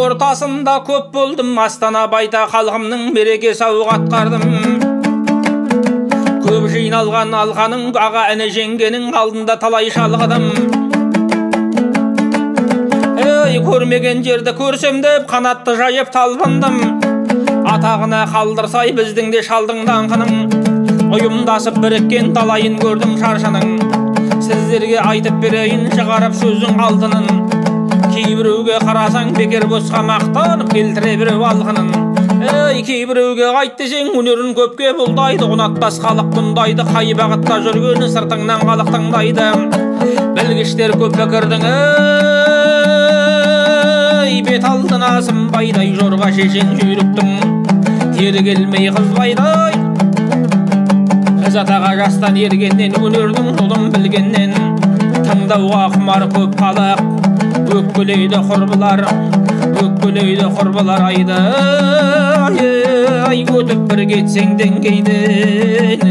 Ортасында көп болдым, Астана байта халқымның береке сауық атқардым. Көп жиналған алқаның аға әне жеңгенің алдында талай шалғыдым. Көрмеген жерді көрсем деп қанатты жайып талпындым. Атағына қалдырсай біздің де шалдың даңқының. Ұйымдасып біріккен талайын көрдім шаршаның. Сіздерге айтып берейін шығарып сөздің алтынын. Кейбіреуге қарасаң бекер босқа мақтанып келтіре біреу алғынын. Кейбіреуге айт десең өнерін көпке бұлдайды. Ұнатпас халық бұндайды, қай бағытта жүргені сыртыңнан халық тыңдайды. Білгіштер көп пікірдің бет алдына сынбайдай, жорға шешен жүйріктің тері келмей қызбайдай. Затаға жастан ергеннен, өнердің жолын білгеннен, тыңдауға құмар көп халық. Өккілейді құрбылар, өккілейді құрбылар айды. Ай өтіп бір кетсең деңгейден.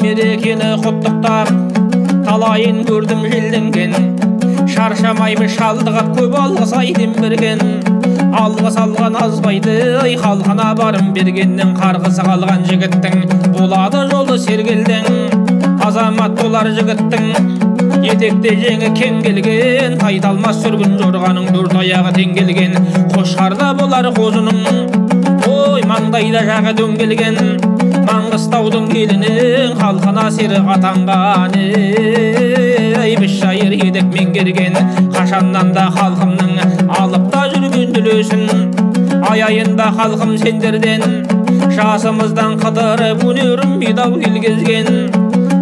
Мерекені құттықтап талайын көрдім желденген. Шаршамаймы шалдығып көп алғыс айдым берген. Алғыс алған азбайды, халқына барым бергеннің. Қарғысы қалған жігіттің болады жолы сергелдің. Азамат болар жігіттің етекте жеңі кең келген. Тайталмас сүргін жорғаның төрт аяғы тең келген. Қошқарда болар қозының, ой маңдайда жағы дөңгелген. Маңғыстаудың елінің халқына сері атанған. Біз шайыр едік меңгерген, қашаннан да халқымның алып та жүрген дүлесін. Аяйында халқым сендерден, жасымыздан қыдырып өнерім медау келгізген.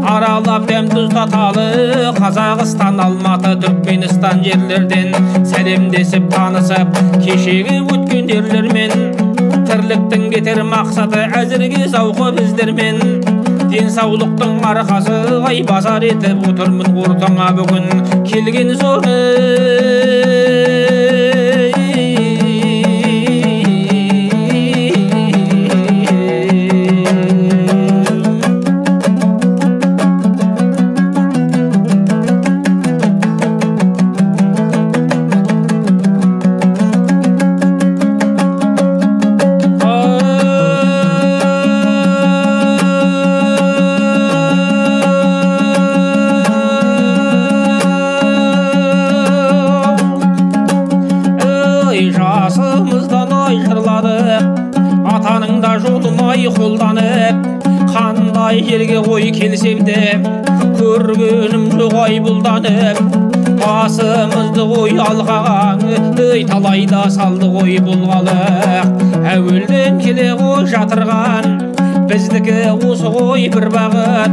Аралап дәм тұз таталы Қазақстан, Алматы, Түркменстан жерлерден сәлемдесіп танысып кешегі өткен ерлермен. Тірліктің кетер мақсаты әзірге зауқы біздермен. Денсаулықтың арқасы ай базар етіп отырмын ортаңа бүгін келген соны. Жасымыздан ай жырладық, атаның да жолын ай қолданып. Қандай жерге ой келсем де көргенім жоқ ай бұлданып. Басымызды ой алғаң, талайда салды ой болғалық. Әуелден келе ғой жатырған, біздікі осы ғой бір бағыт.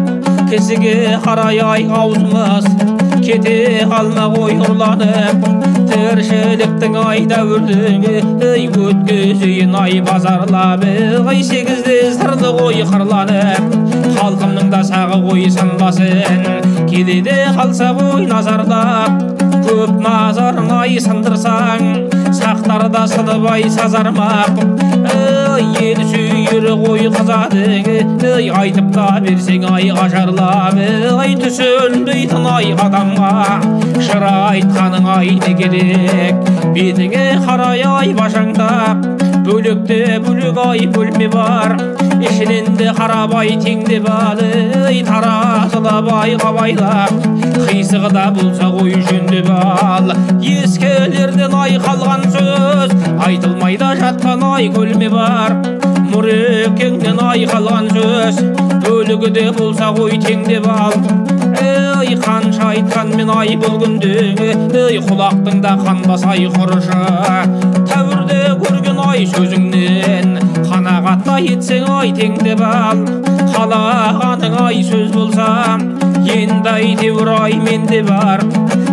Кісіге қарай ай аузымыз кете қалма ғой ұрланып. Тіршіліктің ай дәуірдің өткізейін ай базарлап. Ай сегізде сырлы ғой қырланып, халқымның да сағы ғой сынбасын. Келеде қалса ғой назарлап, көп назарын ай сындырсаң, сақтарда сынып ай сазармақ. Ел сүйір ғой қызадың, айтып та берсең ай қажарлап. Ай түсінбейтін ай адамға шыр айтқаның ай не керек. Бетіңе қарай ай башаңдап, бөлекте бөлек ай бөлме бар. Ішінен де қарап ай теңде балы, таразылап ай қабайлап. Қисығы да болса ғой жөнде бал. Ескелерден ай қалған сөз айтылмайда жатқан ай көлме бар мүрекеңнен айқалған сөз өлігі болса ғой теңдеп ал ей қанша айтқанмен ай бұл күнде ей құлақтың да қанбас ай құрышы тәуірде көрген ай сөзіңнен қанағатта етсең ай теңдеп ал қалағаның ай сөз болса енді әйтеуір ай менде бар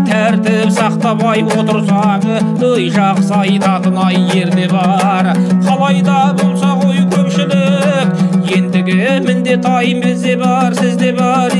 тәртіп сақтап ай отырсаң ей жақсы айтатын ай ерде бар қалайда болса ғой көпшілік ендігі міндет ай бізде бар сізде бар